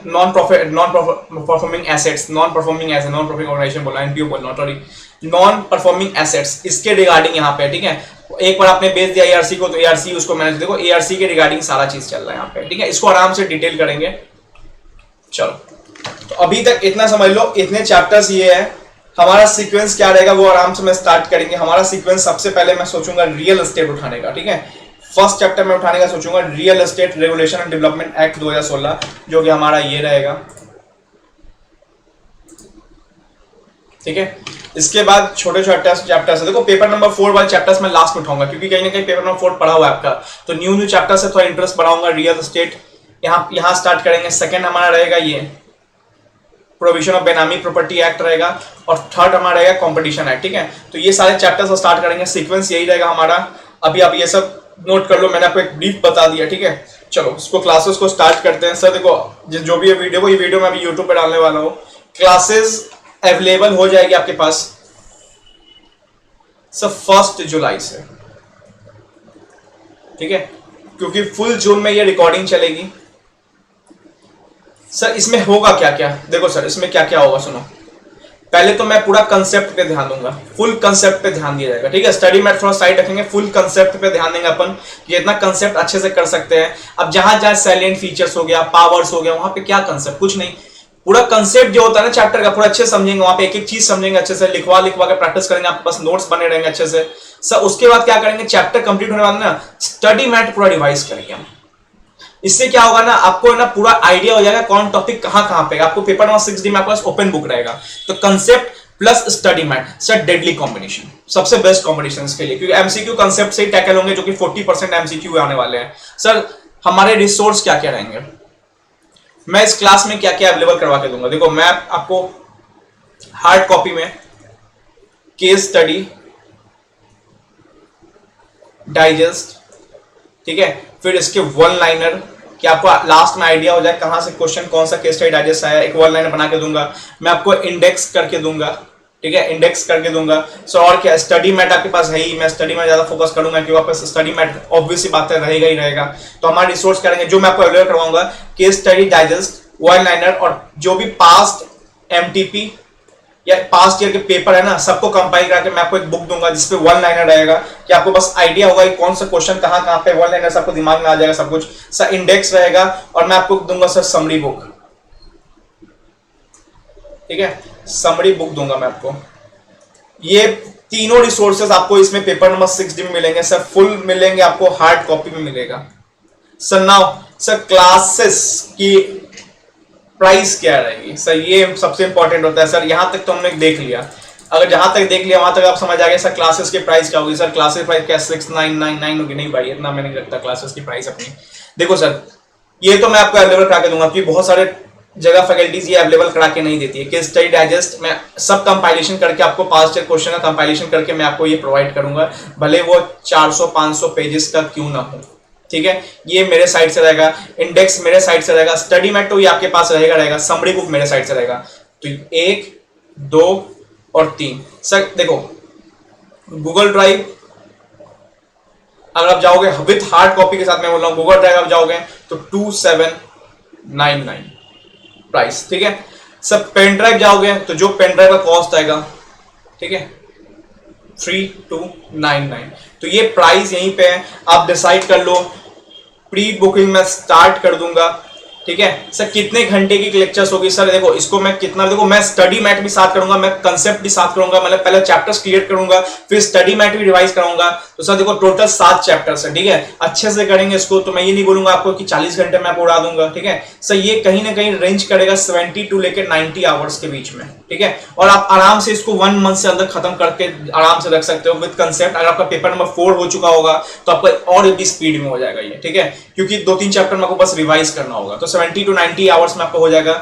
non performing assets, non performing organisation बोला, एनपीओ बोलना, सॉरी, नॉन परफॉर्मिंग एसेट्स, इसके रिगार्डिंग यहाँ पे, ठीक है। एक बार आपने भेज दिया एआरसी को तो एआरसी उसको मैनेज, देखो एआरसी के रिगार्डिंग सारा चीज चल रहा है यहाँ पे, ठीक है। इसको आराम से डिटेल करेंगे। चलो तो अभी तक इतना समझ लो, इतने चैप्टर्स ये है। हमारा सीक्वेंस क्या रहेगा वो आराम से मैं स्टार्ट करेंगे। हमारा सीक्वेंस सबसे पहले मैं सोचूंगा रियल एस्टेट उठाने का, ठीक है। फर्स्ट चैप्टर में उठाने का सोचूंगा real estate regulation and development act 2016, जो कि हमारा ये रहेगा, ठीक है। इसके बाद छोटे छोटे चैप्टर्स, देखो पेपर नंबर 4 वाले चैप्टर्स मैं लास्ट में उठाऊंगा, क्योंकि कहीं ना कहीं पेपर नंबर 4 पढ़ा हुआ है आपका, तो न्यू चैप्टर से थोड़ा इंटरेस्ट बढ़ाऊंगा। रियल एस्टेट यहाँ स्टार्ट करेंगे। सेकंड हमारा रहेगा ये प्रोविजन ऑफ बेनामी प्रॉपर्टी एक्ट रहेगा, और थर्ड हमारा रहेगा कंपटीशन एक्ट, ठीक है। तो ये सारे चैप्टर्स स्टार्ट करेंगे, सीक्वेंस यही रहेगा हमारा। अभी आप ये सब नोट कर लो, मैंने आपको एक ब्रीफ बता दिया, ठीक है। चलो इसको क्लासेस को स्टार्ट करते हैं। सर देखो जो भी ये वीडियो मैं अभी यूट्यूब पे डालने वाला हूँ, क्लासेस अवेलेबल हो जाएगी आपके पास सर 1 जुलाई से, ठीक है, क्योंकि फुल जून में ये रिकॉर्डिंग चलेगी। सर इसमें होगा क्या क्या, देखो सर इसमें क्या क्या होगा, सुनो। पहले तो मैं पूरा कंसेप्ट पे ध्यान दूंगा, फुल कंसेप्ट पे ध्यान दिया जाएगा, ठीक है। स्टडी में थोड़ा साइड रखेंगे, फुल कंसेप्ट पे ध्यान देंगे अपन, कि इतना कंसेप्ट अच्छे से कर सकते हैं। अब जहां जहां सैलेंट फीचर्स हो गया, पावर्स हो गया, वहां पे क्या कंसेप्ट, कुछ नहीं, पूरा कंसेप्ट जो होता है ना चैप्टर का पूरा अच्छे से समझेंगे, वहां पे एक एक चीज समझेंगे अच्छे से, लिखवा के प्रैक्टिस करेंगे, आपके पास नोट्स बने रहेंगे अच्छे से। सर उसके बाद क्या करेंगे, चैप्टर कंप्लीट होने बाद ना स्टडी मैट पूरा रिवाइज करेंगे हम। इससे क्या होगा ना, आपको ना पूरा आइडिया हो जाएगा कौन टॉपिक कहां पे। आपको पेपर नंबर 6D में आपके पास ओपन बुक रहेगा, तो concept plus study mat, sir deadly combination, सबसे बेस्ट कॉम्बिनेशन इसके लिए, क्योंकि एमसीक्यू कंसेप्ट से ही टैकल होंगे, जो कि 40% एमसीक्यू आने वाले हैं। सर हमारे रिसोर्स क्या क्या रहेंगे, मैं इस क्लास में क्या क्या अवेलेबल करवा के दूंगा। देखो मैं आपको हार्ड कॉपी में केस स्टडी डाइजेस्ट, ठीक है, फिर इसके वन लाइनर, कि आपको लास्ट में आइडिया हो जाए कहां से क्वेश्चन, कौन सा केस स्टडी डाइजेस्ट आया, एक वन लाइनर बना के दूंगा। मैं आपको इंडेक्स करके दूंगा, ठीक है, इंडेक्स करके दूंगा। सो और क्या, स्टडी मैट आपके पास है ही, मैं स्टडी में ज्यादा फोकस करूंगा, क्योंकि आपके स्टडी मैट ऑब्वियस ही बात है रहेगा ही रहेगा। तो हमारे रिसोर्स करेंगे, जो मैं आपको अवेलेबल करवाऊंगा, case study digest, one liner, और जो भी पास्ट एमटीपी या पास्ट ईयर के पेपर है ना, सबको कंपाइल करके मैं आपको एक बुक दूंगा जिसपे वन लाइनर रहेगा, कि आपको बस आइडिया होगा कि कौन सा क्वेश्चन कहां पे, वन लाइनर सबको दिमाग में आ जाएगा सब कुछ। सर इंडेक्स रहेगा, और मैं आपको दूंगा सर समरी बुक, ठीक है, समरी बुक दूंगा मैं आपको। ये तीनों रिसोर्सेज आपको इसमें पेपर नंबर 6D में मिलेंगे सर, फुल मिलेंगे आपको, हार्ड कॉपी में मिलेगा। सर नाउ सर क्लासेस की प्राइस क्या रहेगी, सर ये सबसे इंपॉर्टेंट होता है। सर यहां तक तो हमने देख लिया, अगर जहां तक देख लिया वहां तक आप समझ आ गए सर क्लासेस की प्राइस क्या होगी। सर क्लासेस प्राइस क्या 6999 होगी, नहीं भाई इतना मैं नहीं रखता क्लासेस की प्राइस अपनी। देखो सर ये तो मैं आपको अवेलेबल करा के दूंगा, क्योंकि बहुत सारे जगह फैकल्टीज ये अवेलेबल करा के नहीं देती है। केस स्टडी डाइजेस्ट मैं सब कंपाइलेशन करके आपको पास्ट ईयर क्वेश्चन का कंपाइलेशन करके मैं आपको ये प्रोवाइड करूंगा, भले वो 400-500 पेजेस का क्यों ना हो, ठीक है, ये मेरे साइड से रहेगा, इंडेक्स मेरे साइड से रहेगा, स्टडी मैट तो ये आपके पास रहेगा, समरी बुक मेरे साइड से रहेगा। तो 1 2 और 3 सर देखो गूगल ड्राइव अगर आप जाओगे विथ हार्ड कॉपी के साथ, मैं बोल रहा हूँ गूगल ड्राइव आप जाओगे तो 2799 प्राइस, ठीक है। सब पेन ड्राइव जाओगे तो जो पेन ड्राइव का कॉस्ट आएगा, ठीक है, 3299। तो ये प्राइस यहीं पे है, आप डिसाइड कर लो। प्री बुकिंग मैं स्टार्ट कर दूंगा, ठीक है। सर कितने घंटे की लेक्चर्स होगी? सर देखो इसको मैं कितना, देखो मैं स्टडी मैट भी साथ करूंगा, मैं कंसेप्ट भी साथ करूंगा, मतलब पहले चैप्टर्स क्लियर करूंगा, फिर स्टडी मैट भी रिवाइज कराऊंगा। तो सर देखो टोटल 7 चैप्टर्स है, ठीक है, अच्छे से करेंगे इसको। तो मैं ये नहीं बोलूंगा आपको कि 40 घंटे में आपको उड़ा दूंगा, ठीक है। सर ये कहीं ना कहीं रेंज करेगा 70 टू लेकर 90 आवर्स के बीच में, ठीक है। और आप आराम से इसको 1 मंथ से अंदर खत्म करके आराम से रख सकते हो विद कंसेप्ट। अगर आपका पेपर नंबर 4 हो चुका होगा तो आपका और भी स्पीड में हो जाएगा ये, ठीक है, क्योंकि 2-3 चैप्टर में आपको बस रिवाइज करना होगा। तो 70 टू 90 आवर्स में आपको हो जाएगा।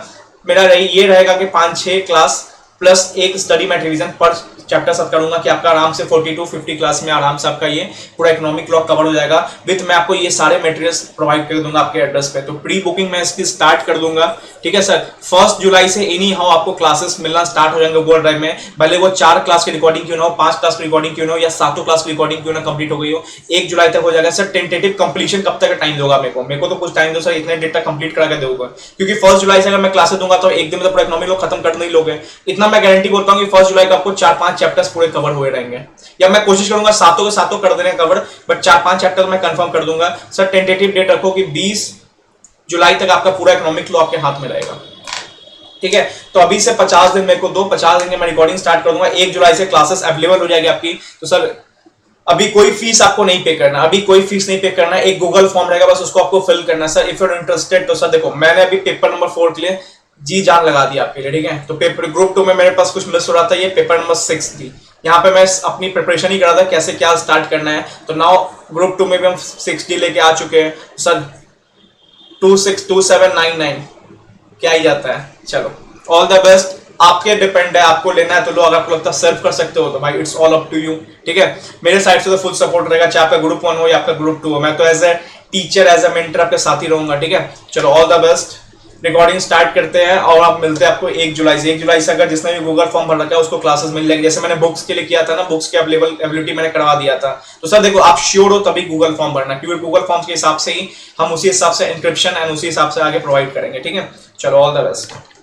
मेरा ये रहेगा कि 5-6 क्लास प्लस एक स्टडी मैट रिवीजन पर चैप्टर सब करूंगा कि आपका आराम से 40 टू 50 क्लास में आराम से आपका ये पूरा इकोनॉमिक लॉ कवर हो जाएगा। विथ मैं आपको ये सारे मटेरियल्स प्रोवाइड कर दूंगा आपके एड्रेस पे। तो प्री बुकिंग मैं इसकी स्टार्ट कर दूंगा, ठीक है सर। 1 जुलाई से एनी हाउ आपको क्लासेस मिलना स्टार्ट हो जाएंगे गूगल ड्राइव में, भले वो 4 क्लास की रिकॉर्डिंग क्यों ना हो, 5 क्लास की रिकॉर्डिंग क्यों ना हो, या 7 क्लास की रिकॉर्डिंग क्यों ना कंप्लीट हो गई हो, 1 जुलाई तक हो जाएगा सर। टेंटेटिव कंप्लीशन कब तक का टाइम दोगा मेरे को तो कुछ टाइम दो सर, इतने डेट तक कंप्लीट करा के दोगे, क्योंकि 1 जुलाई से अगर मैं क्लासेस दूंगा तो एक दिन में पूरा इकोनॉमिक लॉ खत्म कर नहीं लोगे। इतना मैं गारंटी बोलता हूँ कि 1 जुलाई को आपको 4-5 चैप्टर्स पूरे कवर हुए रहेंगे, या मैं कोशिश करूंगा 7 के 7 कर देने कवर, बट 4-5 चैप्टर मैं कंफर्म कर दूंगा सर। टेंटेटिव डेट रखो कि 20 जुलाई तक आपका पूरा इकोनॉमिक लॉ आपके हाथ में रहेगा, ठीक है। तो अभी से 50 दिन मेरे को दो, 50 दिन में मैं रिकॉर्डिंग स्टार्ट कर दूंगा। 1 जुलाई से क्लासेस अवेलेबल हो जाएगी आपकी। तो सर अभी कोई फीस आपको नहीं पे करना, अभी कोई फीस नहीं पे करना, एक गूगल फॉर्म रहेगा बस उसको आपको फिल करना sir. If you are interested तो सर देखो मैंने अभी पेपर नंबर 4 के लिए जी जान लगा दी आपके लिए, ठीक है। तो पेपर ग्रुप 2 में मेरे पास कुछ मिस हो रहा था, ये पेपर नंबर 6 थी, यहाँ पे मैं अपनी प्रिपरेशन ही कर रहा था कैसे क्या स्टार्ट करना है। तो नाउ ग्रुप 2 में भी हम 6D लेके आ चुके हैं सर। 262799 क्या ही जाता है। चलो ऑल द बेस्ट, आपके डिपेंड है, आपको लेना है तो लो, अगर आपको लगता है सर्व कर सकते हो तो भाई it's all up to you, ठीक है। मेरे साइड से तो फुल सपोर्ट रहेगा, चाहे आपका ग्रुप 1 हो या आपका ग्रुप 2 हो। मैं तो as a teacher as a mentor आपके साथ ही रहूंगा, ठीक है। चलो all the best, recording start करते हैं और आप मिलते हैं आपको 1 जुलाई से। 1 जुलाई से अगर जिसने भी गूगल फॉर्म भर रखा है उसको क्लासेस मिल जाएंगे। जैसे मैंने बुक्स के लिए किया था ना, बुक्स के अवेलेबिलिटी मैंने करवा दिया था। तो सर देखो आप श्योर हो तभी गूगल फॉर्म भरना, क्योंकि गूगल फॉर्म के हिसाब से ही हम उसी हिसाब से इंक्रिप्शन एंड उसी हिसाब से आगे प्रोवाइड करेंगे, ठीक है। चलो ऑल द बेस्ट।